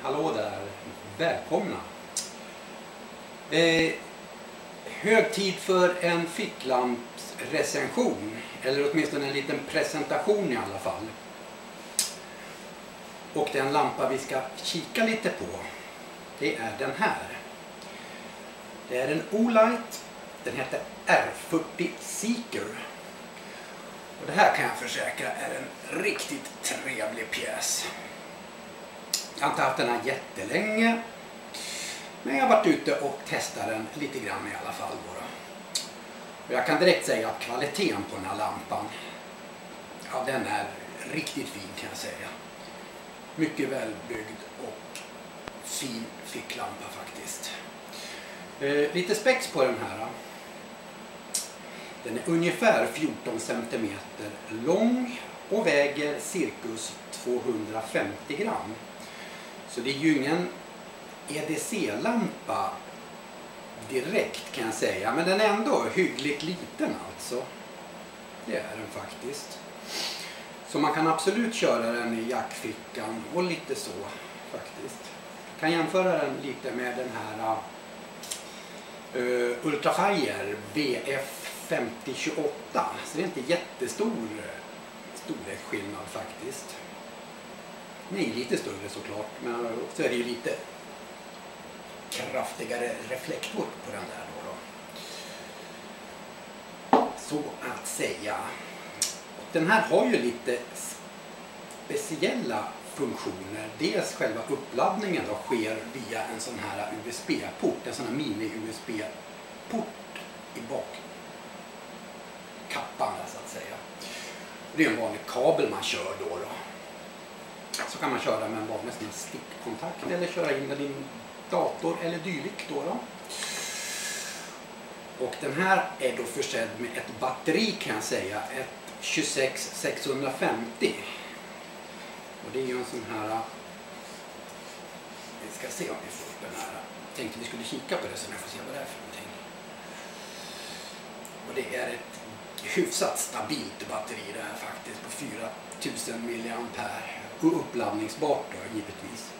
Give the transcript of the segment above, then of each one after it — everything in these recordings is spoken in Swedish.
Hallå där, välkomna. Hög tid för en ficklampsrecension, eller åtminstone en liten presentation i alla fall. Och den lampa vi ska kika lite på, det är den här. Det är en Olight, den heter R40 Seeker. Och det här kan jag försäkra är en riktigt trevlig pjäs. Jag har inte haft den här jättelänge, men jag har varit ute och testat den lite grann i alla fall. Och jag kan direkt säga att kvaliteten på den här lampan, ja, den är riktigt fin kan jag säga. Mycket välbyggd och fin ficklampa faktiskt. Lite spex på den här. Den är ungefär 14 cm lång och väger cirkus 250 gram. Så det är ju ingen EDC-lampa direkt kan jag säga. Men den är ändå hyggligt liten alltså. Det är den faktiskt. Så man kan absolut köra den i jackfickan och lite så faktiskt. Jag kan jämföra den lite med den här Ultrafire VF 5028. Så det är inte jättestor storleksskillnad faktiskt. Nej, lite större såklart, men så är det ju lite kraftigare reflektor på den där då. Så att säga. Och den här har ju lite speciella funktioner. Dels själva uppladdningen då sker via en sån här USB-port, en sån här mini-USB-port i bakkappan så att säga. Det är en vanlig kabel man kör då. Så kan man köra med en vanlig stickkontakt eller köra in med din dator eller dylikt då. Och den här är då försedd med ett batteri kan jag säga, ett 26650. Och det är ju en sån här, vi ska se om vi får upp den här. Jag tänkte vi skulle kika på det så ni får se vad det är för någonting. Och det är ett hyfsat stabilt batteri det här faktiskt på 4000 mAh. Och uppladdningsbart då, givetvis.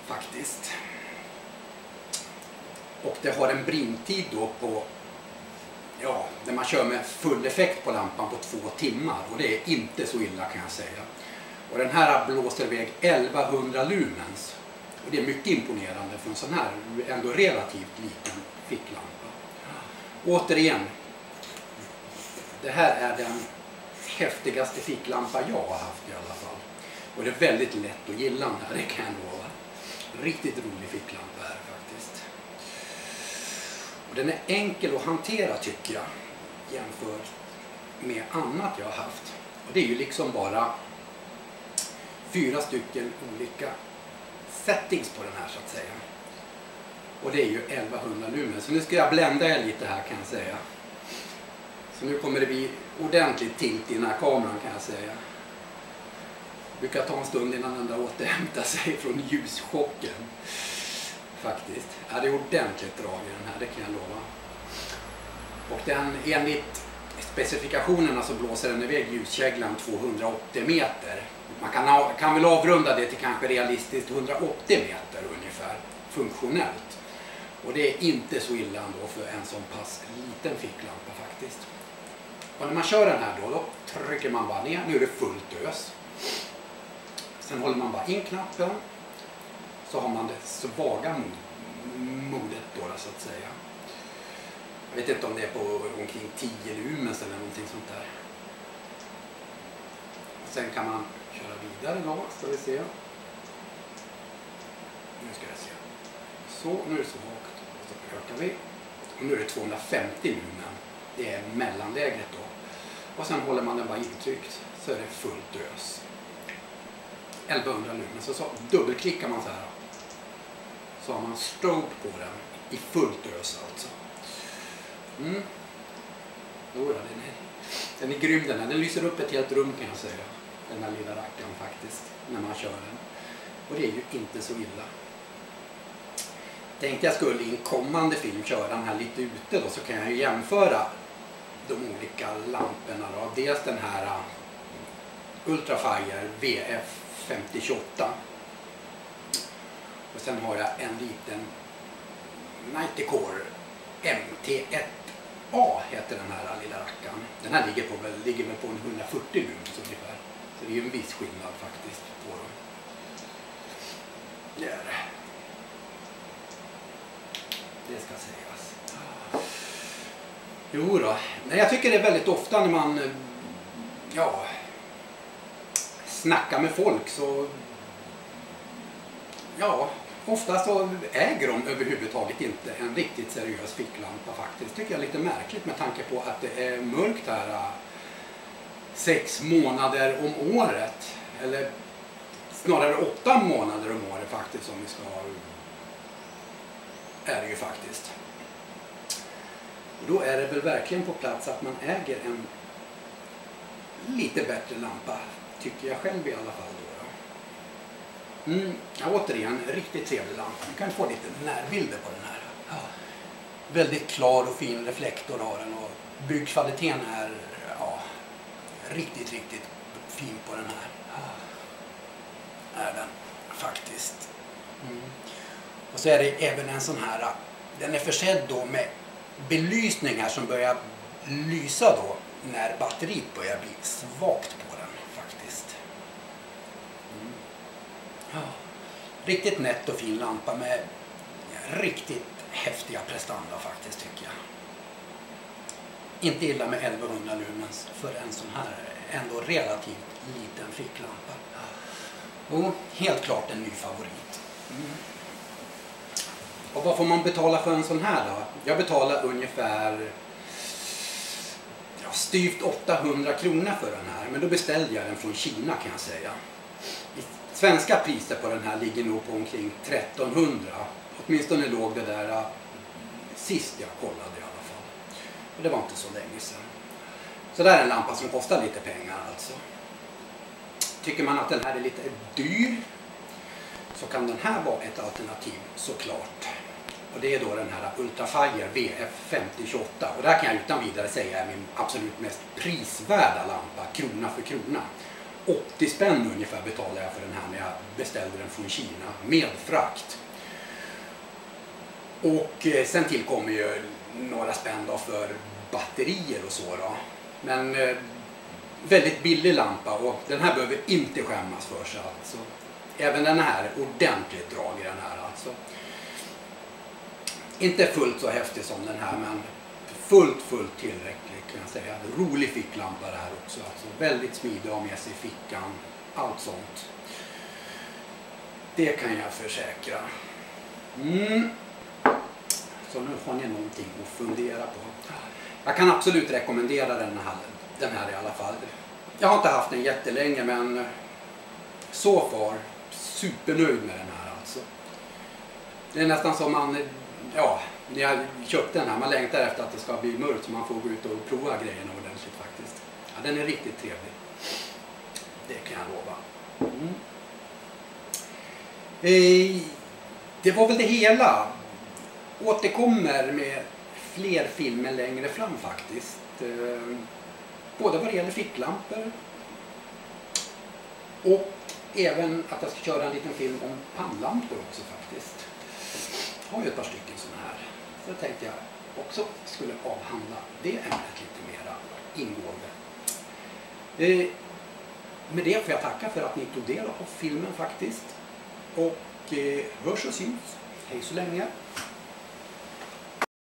Faktiskt. Och det har en brintid då på, ja, när man kör med full effekt på lampan på 2 timmar. Och det är inte så illa kan jag säga. Och den här blåser iväg 1100 lumens. Och det är mycket imponerande för en sån här ändå relativt liten ficklampa. Återigen, det här är den häftigaste ficklampa jag har haft i alla fall. Och det är väldigt lätt att gilla den här, det kan jag lova. Riktigt rolig ficklampa här faktiskt. Och den är enkel att hantera tycker jag, jämfört med annat jag har haft. Och det är ju liksom bara 4 stycken olika settings på den här så att säga. Och det är ju 1100 lumen. Så nu ska jag blända er lite här kan jag säga. Så nu kommer det bli ordentligt tilt i den här kameran kan jag säga. Det brukar ta en stund innan den där återhämtar sig från ljuschocken. Faktiskt. Ja, det är ordentligt drag i den här, det kan jag lova. Och den, enligt specifikationerna så blåser den iväg ljuskäglan 280 meter. Man kan väl avrunda det till kanske realistiskt 180 meter ungefär, funktionellt. Och det är inte så illa ändå för en sån pass liten ficklampa faktiskt. Och när man kör den här då trycker man bara ner, nu är det fullt ös. Sen håller man bara in knappen, så har man det svaga modet då så att säga. Jag vet inte om det är på omkring 10 lumens eller någonting sånt där. Sen kan man köra vidare då, ska vi se. Nu ska jag se. Så, nu är det svagt. Så ökar vi. Och nu är det 250 lumen. Det är mellanläget då. Och sen håller man den bara intryckt så är det fullt ös. 1100 lumen. Så dubbelklickar man så här. Så har man strobe på den i fullt ös alltså. Den är grym den här. Den lyser upp ett helt rum kan jag säga. Den här lilla rackaren faktiskt. När man kör den. Och det är ju inte så illa. Tänkte jag skulle i en kommande film köra den här lite ute då, så kan jag ju jämföra de olika lamporna då. Dels den här Ultrafire VF 5028 Och sen har jag en liten Nighticore MT1A heter den här lilla rackaren. Den här ligger väl på en 140 lumens ungefär. Så det är ju en viss skillnad faktiskt på dem. Det ska sägas. Jo då. Nej, jag tycker det är väldigt ofta när man snackar med folk så ofta så äger de överhuvudtaget inte en riktigt seriös ficklampa faktiskt. Tycker jag är lite märkligt med tanke på att det är mörkt här 6 månader om året. Eller snarare 8 månader om året faktiskt som vi ska ha. Är det ju faktiskt. Och då är det väl verkligen på plats att man äger en lite bättre lampa. Tycker jag själv i alla fall då. Återigen, riktigt trevlig lampa. Man kan få lite närbilder på den här. Väldigt klar och fin reflektor har den och byggkvaliteten är riktigt fin på den här. Är den faktiskt. Och så är det även en sån här, den är försedd då med belysning här som börjar lysa då när batteriet börjar bli svagt på den faktiskt. Riktigt nätt och fin lampa med riktigt häftiga prestanda faktiskt tycker jag. Inte illa med 1100 lumens för en sån här ändå relativt liten ficklampa. Och helt klart en ny favorit. Och vad får man betala för en sån här då? Jag betalar ungefär styvt 800 kronor för den här. Men då beställde jag den från Kina kan jag säga. Svenska priser på den här ligger nog på omkring 1300. Åtminstone låg det där sist jag kollade i alla fall. Och det var inte så länge sedan. Så det är en lampa som kostar lite pengar alltså. Tycker man att den här är lite dyr så kan den här vara ett alternativ såklart. Och det är då den här Ultrafire VF5028. Och det här kan jag utan vidare säga är min absolut mest prisvärda lampa, krona för krona. 80 spänn ungefär betalar jag för den här när jag beställde den från Kina med frakt. Och sen tillkommer ju några spänn då för batterier och så då. Men väldigt billig lampa och den här behöver inte skämmas för sig alltså. Även den här är ordentligt drag i den här alltså. Inte fullt så häftig som den här men fullt tillräcklig kan jag säga. Rolig ficklampa det här också alltså. Väldigt smidig att ha med sig i fickan. Allt sånt. Det kan jag försäkra. Så nu får ni någonting att fundera på. Jag kan absolut rekommendera den här i alla fall. Jag har inte haft den jättelänge men så far supernöjd med den här alltså. Det är nästan som man, när jag köpte den här, man längtar efter att det ska bli mörkt så man får gå ut och prova grejerna ordentligt faktiskt. Ja, den är riktigt trevlig. Det kan jag lova. Det var väl det hela. Återkommer med fler filmer längre fram faktiskt. Både vad det gäller ficklampor och även att jag ska köra en liten film om pannlampor också faktiskt. Jag har ju ett par stycken sådana här. Så tänkte jag också skulle avhandla det ämnet lite mera ingående. Med det får jag tacka för att ni tog del av filmen faktiskt. Och hörs och syns. Hej så länge.